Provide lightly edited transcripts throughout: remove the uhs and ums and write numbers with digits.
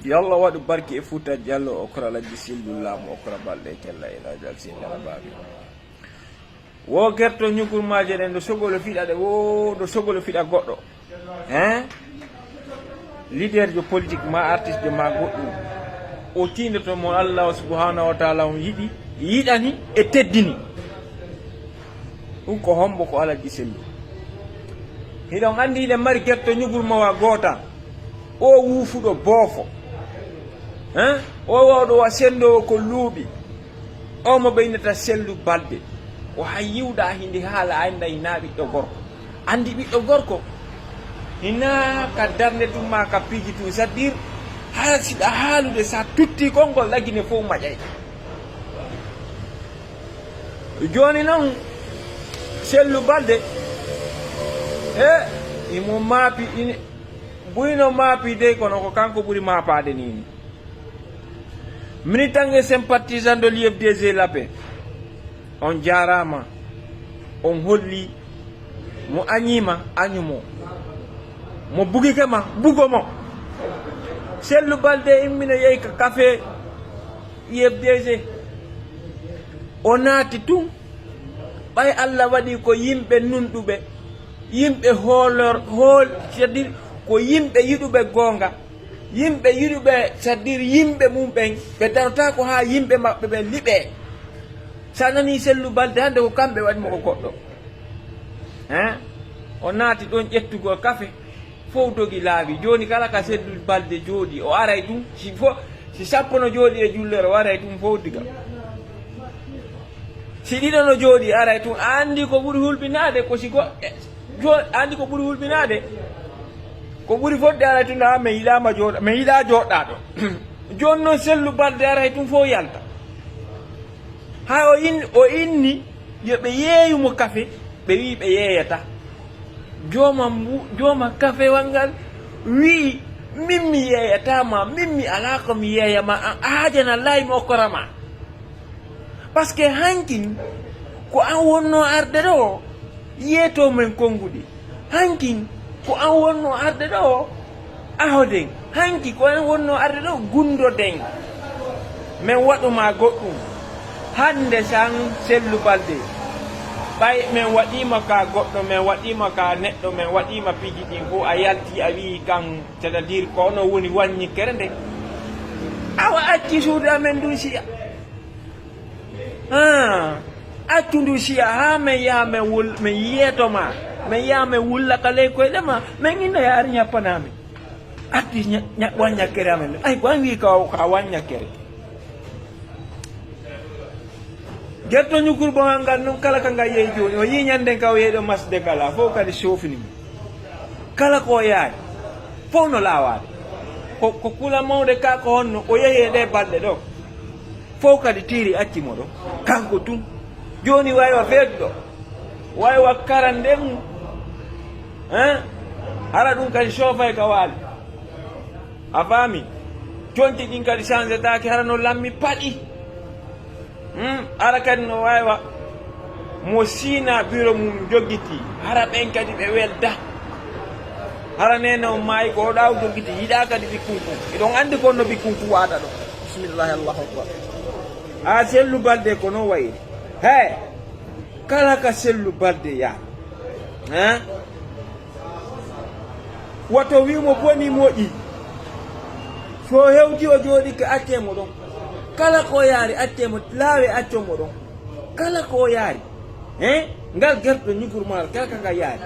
yalla waɗu barke e Fouta Djallon o kora laddi sillulamu o kora balɗe kella elajal sindara babi wo gerto ñugurmaje ɗen ɗo sogolo fiɗa ɗe wo ɗo sogolo fiɗa goɗɗo hein leader jo politique ma artiste ma goɗɗum o tindoto mo Allah subhanahu wa taala on yiɗi yiɗani e teddini ɗum ko hombo ko alaji sellu hiɗon andi hiɗen mari gerto ñugurmawa goota o wuufuɗo boofo hein o wawɗo wa sendowo ko luuɓi o mo ɓeynata sellu balde o hay yiwɗa hinde haala anda hina ɓiɗɗo gorko andi ɓiɗɗo gorko hina ka darde tumma ka piiji tum c'est à dire hala siɗa haalude sa tutti konngol lagine fof maƴay joni noon sellu balde e imo maapi ɓurino maapi de kono ko kanko ɓuri maapade nini militant et sympathisant de l'UFDG Labé on jarama on holli mo añima añumo mo bugike ma bugomo sellu balde immina yeyi ka café UFDG o naati tun ɓay Allah waɗi ko yimɓe nunɗuɓe yimɓe c'est-à-dire ko yimɓe yiɗuɓe gonga yimɓe yiɗuɓe c'est-à-dire yimɓe mumɓen ɓe darota ko ha yimɓe maɓɓe ɓe liɓe sa nani sellu balde hande ko kamɓe waɗimo ko goɗɗo hein o naati ɗon ƴettugo café fof dogi laabi joni kala ka sellu balde jooɗi o aray ɗum si sappo no jooɗi e jullere o aray ɗum fof diga si ɗiɗo no jooɗi aray tun andi ko ɓuri hulɓinade ko si andi ko ɓuri hulɓinade ko ɓuri fodde aray tun ha mi yiɗama jooɗa mi yiɗa joɗɗa ɗo joni noon sellu balde aray tun fof yalta ha o inni yoɓe yeeyumo café ɓe wi ɓe yeeyata joma café wangal wi min mi yeeyatama min mi ala ko mi yeeyama an aajana laymi okkorama par ce que hankin ko an wonno arde ɗo yeeto men konguɗi hankin ko an wonno arde ɗo ahoden hanki ko an wonno arde ɗo gundoden min waɗuma goɗɗum hande san sellu balde ɓay min waɗima ka goɗɗo min waɗima ka neɗɗo min waɗima piiji ɗin fof a yalti a wi kan c'est à dire ko ono woni waññikkere nde awa acci suudu amen ndun siya accu ndu siya ha min yaha min yeetoma min yaha min wullaka ley koyɗema min inna yaari ñappanami atti waññakkere amen ay ko an wi ka waññakkere getto ñukurbogal ngal noon kala ka ngal yeeyi joni o yi ñanden ka o yeeyɗo masde gala fof kadi sofnimo kala ko yaari fof no lawade ko kula mawde ka ko honno o yeehi e ɗe balɗe ɗo fof kadi tiiri accimo ɗo kanko tun joni waywa feetuɗo waywa karande mum hara ɗum kadi soofay ka waali a faami jonti ɗin kadi changé taki hara no lammi paɗi ara kadi no waywa mo sina bureau mum joggiti hara ɓen kadi ɓe welda hara nene o maayi ko oɗaw joggiti yiɗa kadi ɓikkunku eɗon andi kon no ɓikkunku waɗa ɗo bisimillahi allahu akbar a sellu balde ko non wayri he kala ka sellu balde yaa woto wimo boni moƴƴi so hewti o jooɗi ko accemo ɗon kala ko yaari accemo laawe accomo ɗon kala ko yaari ngal gerɗo ñugurmal kala ka ngal yaari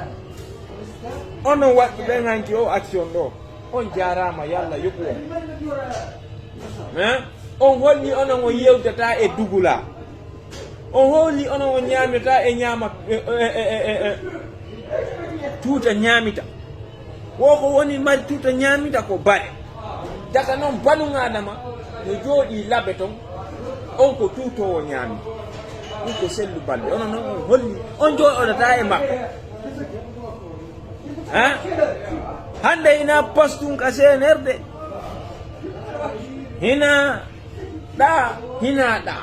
onon waɗɓe ɓen hanki o action ɗo on jarama yalla yoɓu on on holli onon o yewdata e dugula on holli onon o ñamita e ñama tuuta ñamita woko woni mari tuuta ñamita ko baɗe daga noon balugadama no jooɗi Labé ton on ko tuutowo ñaami ɗum ko sellu balde onon noon on holli on jooɗodata e makko hande ina postum ka CNRD hina ɗa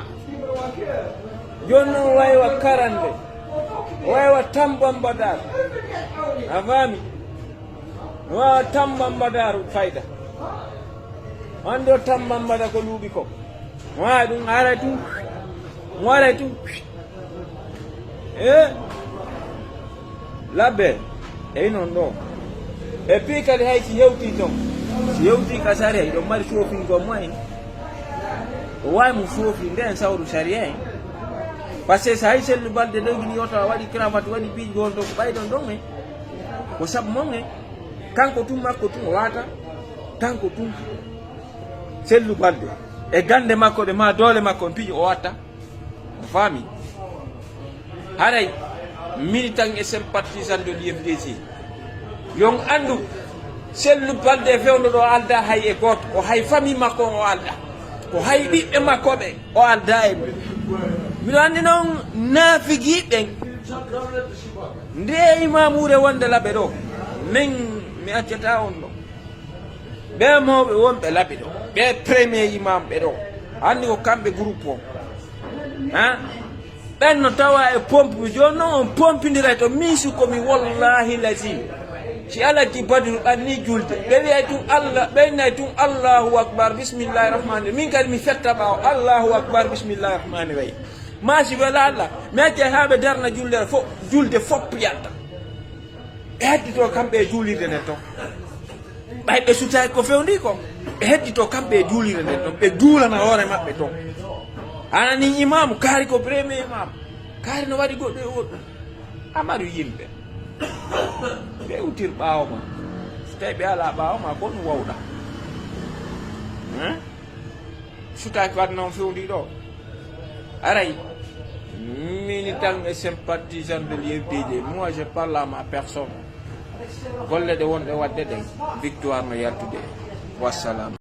joni noon waywa karande waywa tambambadaru a faami wawa tambambadaru fayda Ando tambambada ko luuɓi ko wa ɗum ara tum waɗa tum labbe eyi noon ɗo e puis kadi hay si yewti toon si yewti ka sari hay ɗon mari soofingol mumen o wawi mo soofi nden sawru saria en par ce que so hay sellu balde ɗoygini yoto a waɗi cravate waɗi piiji gol ɗo ko ɓayɗon ɗon e ko saabu mon e kanko tum makko tum o wata tanko tum sellu balde e gande makko ɗe ma doole makko piiji o watta o faami haray militant et sympathisant de l'IFDC yon andu sellu balde fewno ɗo alda hay e goto o hay famille makko o alda ko hay ɓiɓɓe makko ɓe o alda e mbiɗo anndi noon naafigiiɓen nde imamuure wonde laɓe ɗo min mi accata on ɗo ɓe mawɓe wonɓe laɓe ɗo ɓe premier imam ɓe ɗo anndi ko kamɓe groupe o ɓen no tawa e pompe joni noon on pompidira to min sukomi wallahi lazim si alati badru ɓanni julde ɓe wiya tum allah ɓeynay tum allahu akbar bisimillahi rahmani min kadi mi fetta ɓawo allahu akbar bisimillahi rahmani rahim masi wela allah mi acce haɓe darna jullere fof julde fopp yatta ɓe heddito kamɓe e juulirde nden ton ɓay ɓe sutaki ko fewndi ko ɓe heddito kamɓe e juulirde nden ton ɓe juulana hoore maɓɓe ton anani imamu kaari ko premier imamu kaari no waɗi goɗɗo e woɗɗum amaru yimɓe ɓe utir ɓaawo ma so tawi ɓe ala ɓaawo ma ko ɗum wawɗa sutaki wadde noon fewndi ɗo aray militant et sympathisant de l'IFDC moi je parle à ma personne golle ɗe wonɗe wadde ɗen victoire no yaltude wassalam